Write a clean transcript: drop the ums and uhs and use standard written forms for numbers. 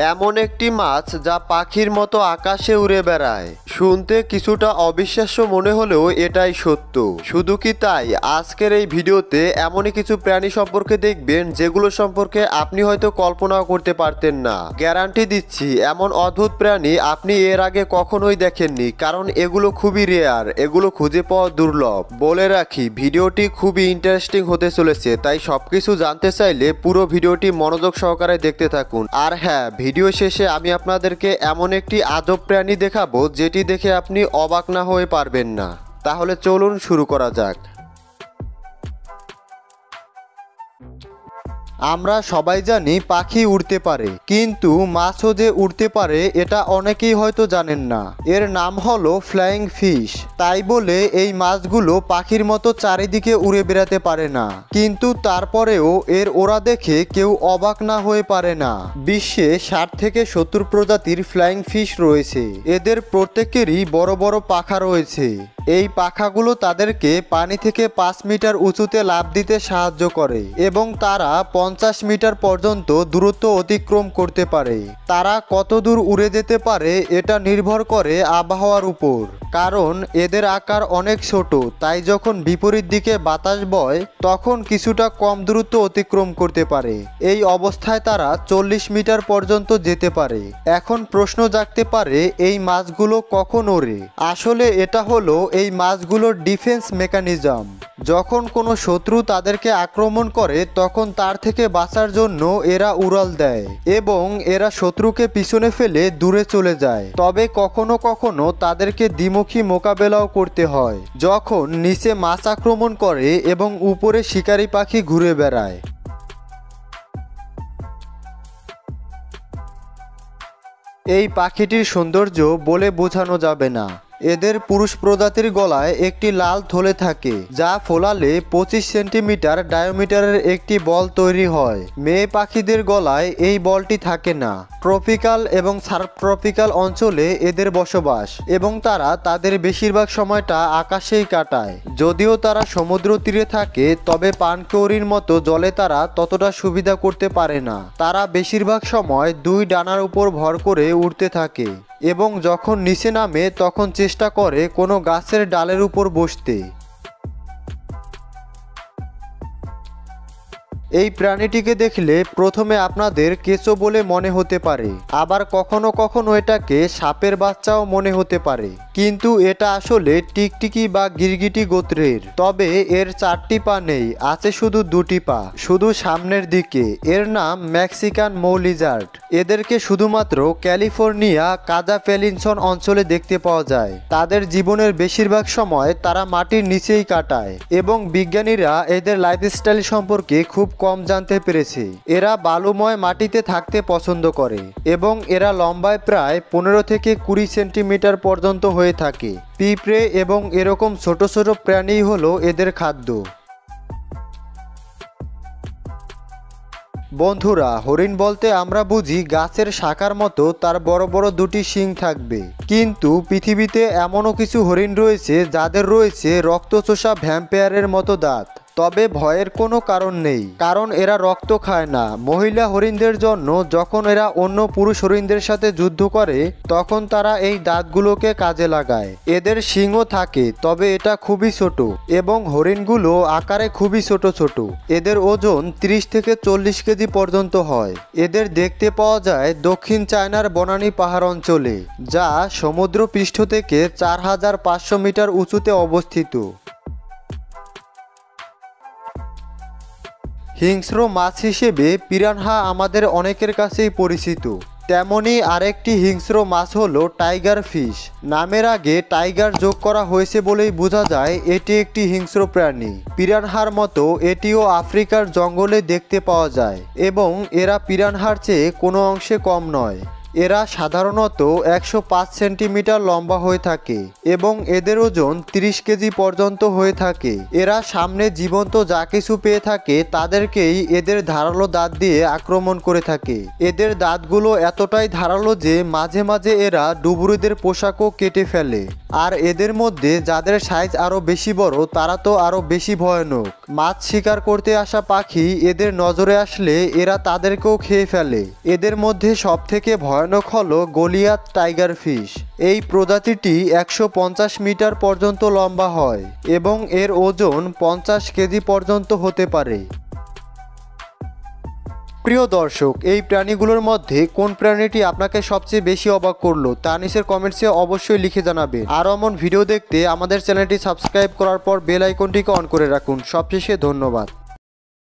এমন একটি মাছ যা পাখির মতো আকাশে উড়ে বেড়ায়। শুনতে কিছুটা অবিশ্বাস্য মনে হলেও এটাই সত্য। শুধু কি তাই, আজকের এই ভিডিওতে এমনই কিছু প্রাণী সম্পর্কে দেখবেন যেগুলো সম্পর্কে আপনি হয়তো কল্পনাও করতে পারতেন না। গ্যারান্টি দিচ্ছি এমন অদ্ভুত প্রাণী আপনি এর আগে কখনোই দেখেননি, কারণ এগুলো খুবই রেয়ার, এগুলো খুঁজে পাওয়া দুর্লভ। বলে রাখি, ভিডিওটি খুবই ইন্টারেস্টিং হতে চলেছে, তাই সবকিছু জানতে চাইলে পুরো ভিডিওটি মনোযোগ সহকারে দেখতে থাকুন। আর হ্যাঁ, ভিডিও শেষে আমি আপনাদেরকে এমন একটি আজব প্রাণী দেখাবো যেটি দেখে আপনি অবাক না হয়ে পারবেন না। তাহলে চলুন শুরু করা যাক। আমরা সবাই জানি পাখি উড়তে পারে, কিন্তু মাছও যে উড়তে পারে এটা অনেকেই হয়তো জানেন না। এর নাম হলো ফ্লাইং ফিশ। তাই বলে এই মাছগুলো পাখির মতো চারিদিকে উড়ে বেড়াতে পারে না, কিন্তু তারপরেও এর ওড়া দেখে কেউ অবাক না হয়ে পারে না। বিশ্বে 60 থেকে 70 প্রজাতির ফ্লাইং ফিশ রয়েছে। এদের প্রত্যেকেরই বড় বড় পাখা রয়েছে। এই পাখাগুলো তাদেরকে পানি থেকে 5 মিটার উঁচুতে লাফ দিতে সাহায্য করে এবং তারা 50 মিটার পর্যন্ত দূরত্ব অতিক্রম করতে পারে। তারা কত দূর উড়ে যেতে পারে এটা নির্ভর করে আবহাওয়ার উপর, কারণ এদের আকার অনেক ছোট। তাই যখন বিপরীত দিকে বাতাস বয় তখন কিছুটা কম দূরত্ব অতিক্রম করতে পারে। এই অবস্থায় তারা 40 মিটার পর্যন্ত যেতে পারে। এখন প্রশ্ন জাগতে পারে, এই মাছগুলো কখন ওড়ে? আসলে এটা হলো এই মাছগুলোর ডিফেন্স মেকানিজম। যখন কোনো শত্রু তাদেরকে আক্রমণ করে তখন তার থেকে বাঁচার জন্য এরা উড়াল দেয় এবং এরা শত্রুকে পিছনে ফেলে দূরে চলে যায়। তবে কখনো কখনো তাদেরকে দ্বিমুখী মোকাবেলাও করতে হয়, যখন নিচে মাছ আক্রমণ করে এবং উপরে শিকারী পাখি ঘুরে বেড়ায়। এই পাখিটির সৌন্দর্য বলে বোঝানো যাবে না। এদের পুরুষ প্রজাতির গলায় একটি লাল থলে থাকে, যা ফোলালে 25 সেন্টিমিটার ডায়ামিটারের একটি বল তৈরি হয়। মেয়ে পাখিদের গলায় এই বলটি থাকে না। ট্রপিক্যাল এবং সাবট্রপিক্যাল অঞ্চলে এদের বসবাস এবং তারা তাদের বেশিরভাগ সময়টা আকাশেই কাটায়। যদিও তারা সমুদ্র তীরে থাকে, তবে পানকৌড়ির মতো জলে তারা ততটা সুবিধা করতে পারে না। তারা বেশিরভাগ সময় 2 ডানার উপর ভর করে উড়তে থাকে এবং যখন নিচে নামে তখন চেষ্টা করে কোনো গাছের ডালের উপর বসতে। এই প্রাণীটিকে দেখলে প্রথমে আপনাদের কেঁচো বলে মনে হতে পারে, আবার কখনো কখনো এটাকে সাপের বাচ্চাও মনে হতে পারে, কিন্তু এটা আসলে টিকটিকি বা গিরগিটি গোত্রের। তবে এর 4টি পা নেই, আছে শুধু 2টি পা, শুধু সামনের দিকে। এর নাম মেক্সিকান মৌলিজার্ড। এদেরকে শুধুমাত্র ক্যালিফোর্নিয়া কাজাফেলিনসন অঞ্চলে দেখতে পাওয়া যায়। তাদের জীবনের বেশিরভাগ সময় তারা মাটির নিচেই কাটায় এবং বিজ্ঞানীরা এদের লাইফস্টাইল সম্পর্কে খুব কম জানতে পেরেছে। এরা বালুময় মাটিতে থাকতে পছন্দ করে এবং এরা লম্বায় প্রায় 15 থেকে 20 সেন্টিমিটার পর্যন্ত হয়ে থাকে। পিঁপড়ে এবং এরকম ছোট ছোট প্রাণী হলো এদের খাদ্য। বন্ধুরা, হরিণ বলতে আমরা বুঝি গাছের শাখার মতো তার বড় বড় 2টি শিং থাকবে, কিন্তু পৃথিবীতে এমনও কিছু হরিণ রয়েছে যাদের রয়েছে রক্তচোষা ভ্যাম্পায়ারের মতো দাঁত। তবে ভয়ের কোনো কারণ নেই, কারণ এরা রক্ত খায় না। মহিলা হরিণদের জন্য যখন এরা অন্য পুরুষ হরিণদের সাথে যুদ্ধ করে তখন তারা এই দাঁতগুলোকে কাজে লাগায়। এদের শিংও থাকে, তবে এটা খুবই ছোট এবং হরিণগুলো আকারে খুবই ছোট ছোট। এদের ওজন 30 থেকে 40 কেজি পর্যন্ত হয়। এদের দেখতে পাওয়া যায় দক্ষিণ চায়নার বনানী পাহাড় অঞ্চলে, যা সমুদ্র পৃষ্ঠ থেকে 4500 মিটার উঁচুতে অবস্থিত। হিংস্র মাছ হিসেবে পিরানহা আমাদের অনেকের কাছেই পরিচিত। তেমনি আরেকটি হিংস্র মাছ হলো টাইগার ফিশ। নামের আগে টাইগার যোগ করা হয়েছে বলেই বোঝা যায় এটি একটি হিংস্র প্রাণী। পিরানহার মতো এটিও আফ্রিকার জঙ্গলে দেখতে পাওয়া যায় এবং এরা পিরানহার চেয়ে কোনো অংশে কম নয়। এরা সাধারণত 105 সেন্টিমিটার লম্বা হয়ে থাকে এবং এদের ওজন 30 কেজি পর্যন্ত হয়ে থাকে। এরা সামনে জীবন্ত যা কিছু পেয়ে থাকে তাদেরকেই এদের ধারালো দাঁত দিয়ে আক্রমণ করে থাকে। এদের দাঁতগুলো এতটাই ধারালো যে মাঝে মাঝে এরা ডুবুরিদের পোশাকও কেটে ফেলে। আর এদের মধ্যে যাদের সাইজ আরও বেশি বড় তারা তো আরও বেশি ভয়ানক। মাছ শিকার করতে আসা পাখি এদের নজরে আসলে এরা তাদেরকেও খেয়ে ফেলে। এদের মধ্যে সবথেকে ভয়ানক হলো গলিয়াত টাইগার ফিশ। এই প্রজাতিটি 150 মিটার পর্যন্ত লম্বা হয় এবং এর ওজন 50 কেজি পর্যন্ত হতে পারে। প্রিয় দর্শক, এই প্রাণীগুলোর মধ্যে কোন প্রাণীটি আপনাকে সবচেয়ে বেশি অবাক করলো তা নিচের কমেন্টসে অবশ্যই লিখে জানাবেন। আর এমন ভিডিও দেখতে আমাদের চ্যানেলটি সাবস্ক্রাইব করার পর বেল আইকনটিকে অন করে রাখুন। সবশেষে ধন্যবাদ।